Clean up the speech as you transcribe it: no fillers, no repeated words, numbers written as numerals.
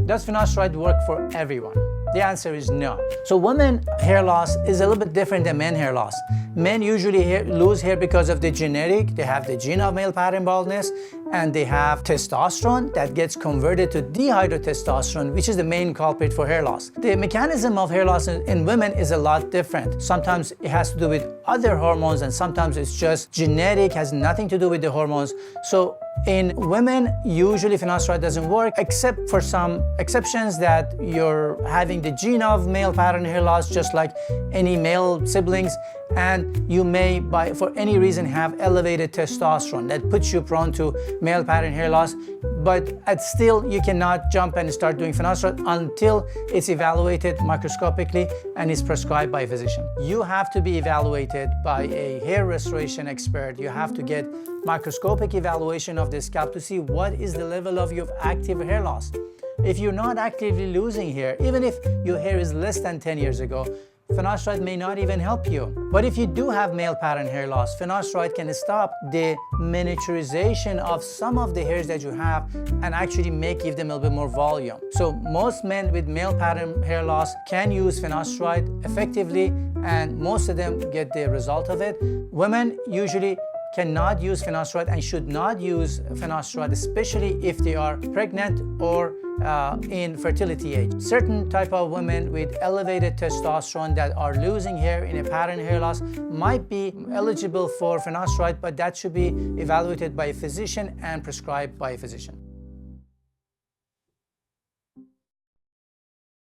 Does finasteride work for everyone? The answer is no. So women hair loss is a little bit different than men hair loss. Men usually lose hair because of the genetic. They have the gene of male pattern baldness, and they have testosterone that gets converted to dihydrotestosterone, which is the main culprit for hair loss. The mechanism of hair loss in women is a lot different. Sometimes it has to do with other hormones, and sometimes it's just genetic, has nothing to do with the hormones. So in women, usually finasteride doesn't work, except for some exceptions that you're having the gene of male pattern hair loss, just like any male siblings, and you may, for any reason, have elevated testosterone that puts you prone to male pattern hair loss, but still you cannot jump and start doing finasteride until it's evaluated microscopically and is prescribed by a physician. You have to be evaluated by a hair restoration expert. You have to get microscopic evaluation of the scalp to see what is the level of your active hair loss. If you're not actively losing hair, even if your hair is less than 10 years ago, finasteride may not even help you. But if you do have male pattern hair loss, finasteride can stop the miniaturization of some of the hairs that you have and actually give them a little bit more volume. So most men with male pattern hair loss can use finasteride effectively, and most of them get the result of it. Women usually cannot use finasteride and should not use finasteride, especially if they are pregnant or in fertility age. Certain type of women with elevated testosterone that are losing hair in a pattern hair loss might be eligible for finasteride, but that should be evaluated by a physician and prescribed by a physician.